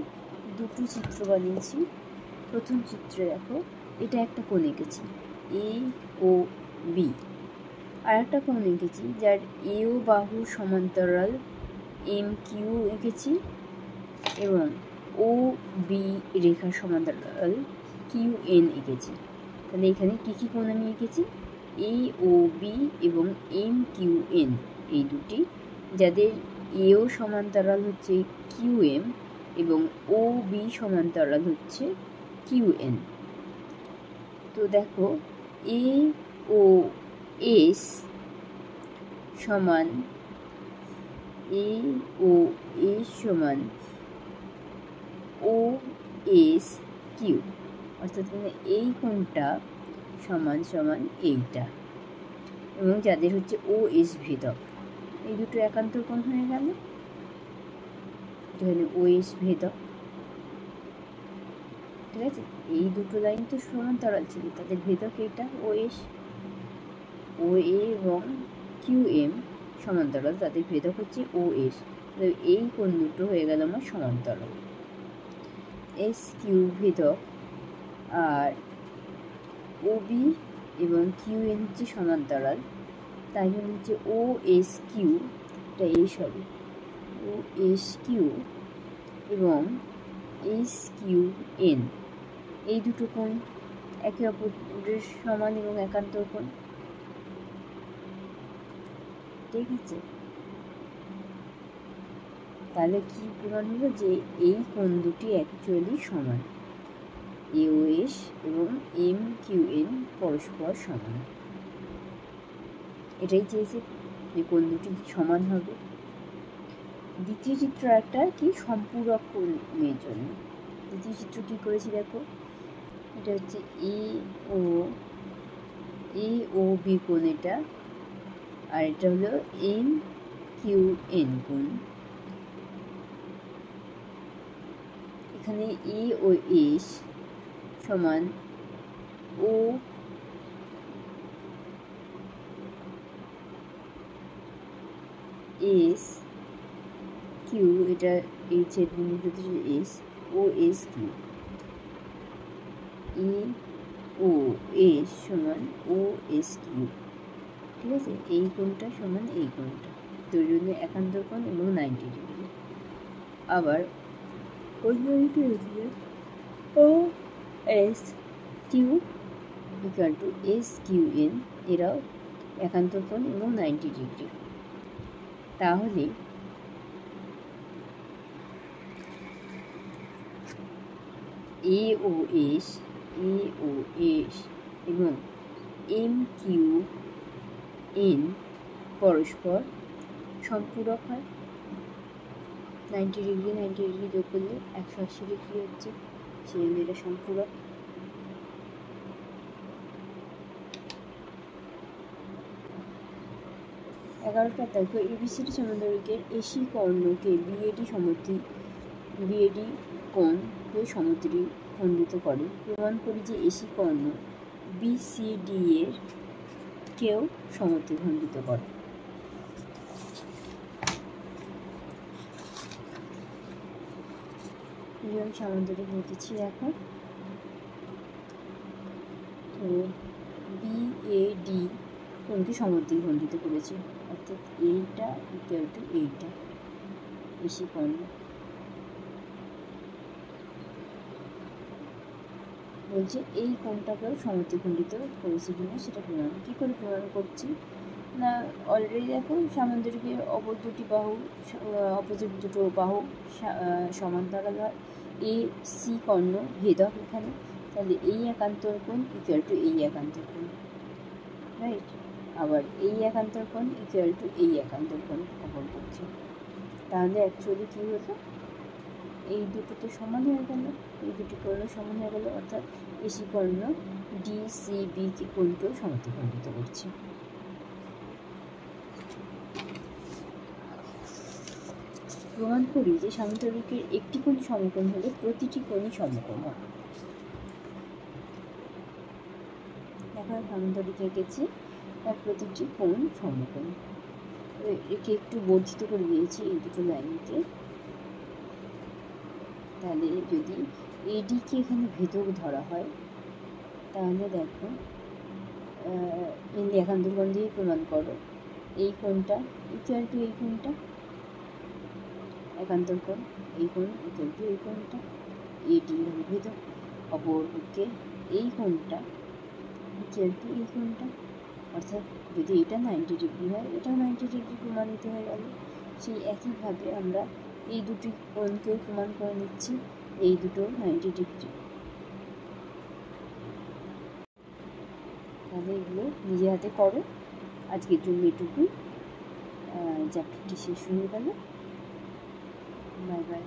Speaker 1: দুটো চিত্র বানিয়েছি। প্রথম চিত্রে দেখো, এটা একটা কোণ এঁকেছি এ ও বি, আর একটা কোণ এঁকেছি যার এ ও বাহু সমান্তরাল এম কিউ এঁকেছি, এবং ও বি রেখার সমান্তরাল কিউ এন এঁকেছি। তাহলে এখানে কী কী কোণ আমি এঁকেছি, এ ও বি এবং এম কিউ এন, এই দুটি, যাদের এও সমান্তরাল হচ্ছে কিউ এম এবং ও বি সমান্তরাল হচ্ছে কিউ এন। তো দেখো এ ও এস সমান এ ও এস সমান ও এস কিউ, অর্থাৎ এই কোণটা সমান সমান এইটা, এবং যাদের হচ্ছে ও এস ভেদক, এই দুটো একান্তর কোণ হয়ে গেল। এখানে ও এস ভেদক, ঠিক আছে। এই দুটো লাইন তো সমান্তরাল ছিল, তাদের ভেদক এটা ও এস, ও এ এবং কিউ এম সমান্তরাল, তাদের ভেদক হচ্ছে ও এস। এই কোণ দুটো হয়ে গেল আমার সমান্তরাল। এস কিউ ভেদক আর ও বি এবং কিউ এন হচ্ছে সমান্তরাল, তাই জন্য হচ্ছে ও এস কিউ, এটা এস হবে, ও এস কিউ এবং এস কিউ এন, এই দুটো কোণ একে অপরের সমান এবং একান্তর কোণ, ঠিক আছে। তাহলে কি প্রমাণ হলো যে এই কোণ দুটি অ্যাকচুয়ালি সমান, এ ও এস এবং এম কিউ এন পরস্পর সমান। এটাই চেয়েছে যে কোণ দুটি সমান হবে। দ্বিতীয় চিত্র একটা কি সম্পূরক কোণের জন্য। দ্বিতীয় চিত্র কি করেছি দেখো, এটা হচ্ছে এ ও বি কোণ এটা, আর এটা হলো এম কিউ এন কোণ। এখানে এ ও এস সমান ও এস কিউ, এটা এই ছেদবিন্দু এস, ও এস কিউ, এ ও এস সমান ও এস কিউ, ঠিক আছে। এই কোণটা সমান এই কোণটা, দুজনে একান্তর কোণ এবং 90 ডিগ্রি। আবার অন্য দিকে হচ্ছে O S Q equal to S Q N, এরাও একান্তর কোণ এবং 90 ডিগ্রি। তাহলে এ ও এস এবং এম কিউ এন পরস্পর সম্পূরক হয়। 90 ডিগ্রি যোগ করলে 180 ডিগ্রি হচ্ছে, সেই জন্য এটা সম্পূরক। এগারোটা দেখো, এবিসিডি সমান্তরালের এসি কর্ণকে বিএডি কোণকে সমদ্বিখণ্ডিত করে। প্রমাণ করি যে এসি কর্ণ বিসিডি এর কেও সমদ্বিখণ্ডিত করে। আমি সামান্তরিক লিখেছি এখন। তো বিএডি কোণকে সমদ্বিখণ্ডিত করেছে, অর্থাৎ এইটা ইকুয়াল টু এইটা এসি কর্ণ। বলছে এই কোণটাকেও সমদ্বিখণ্ডিত করেছে কিনা সেটা প্রমাণ। কী করে প্রমাণ করছি না, অলরেডি দেখো সামান্তরিকের অপোজিট দুটো বাহু সমান্তরাল হয়, এ সি কর্ণ ভেদক এখানে, তাহলে এই একান্তর কোণ ইকুয়াল টু এই একান্তর কোণ, রাইট। আবার এই একান্তর কোণ ইকুয়াল টু এই একান্তর কোণ অপরপক্ষে। তাহলে অ্যাকচুয়ালি কী হলো, এই দুটো তো সমান হয়ে গেল, এই দুটি কর্ণ সমান হয়ে গেল, অর্থাৎ এসি কর্ণ ডিসিবি কোণকেও সমদ্বিখণ্ডিত করছে। প্রমাণ করি যে সামান্তরিকের একটি কোণ সমকোণ হলে প্রতিটি কোণই সমকোণ হয়। দেখো সামান্তরিক এঁকেছি, তার প্রতিটি কোণ সমকোণ। একে একটু বর্ধিত করে দিয়েছি এই দুটো লাইনকে। তাহলে যদি এডিকে এখানে ভেদক ধরা হয়, তাহলে দেখো একান্তর কোণ দিয়ে প্রমাণ করো, এই কোণটা ইকুয়াল টু এই কোণটা, একান্তর কোণ এই কোণ ইকুয়াল টু এই কোণটা, এডি হল ভেদক। অপরপক্ষে এই কোণটা ইকুয়াল টু এই কোণটা, অর্থাৎ যদি এটা 90 ডিগ্রি হয়, এটাও 90 ডিগ্রি প্রমাণিত হয়ে গেল। সেই একইভাবে আমরা এই দুটি কোণকেও প্রমাণ করে নিচ্ছি, এই দুটো 90 ডিগ্রি। তাহলে এগুলো নিজে হাতে করো। আজকের জন্য এটুকুই, চ্যাপ্টারটি শেষ হয়ে গেল। Bye bye.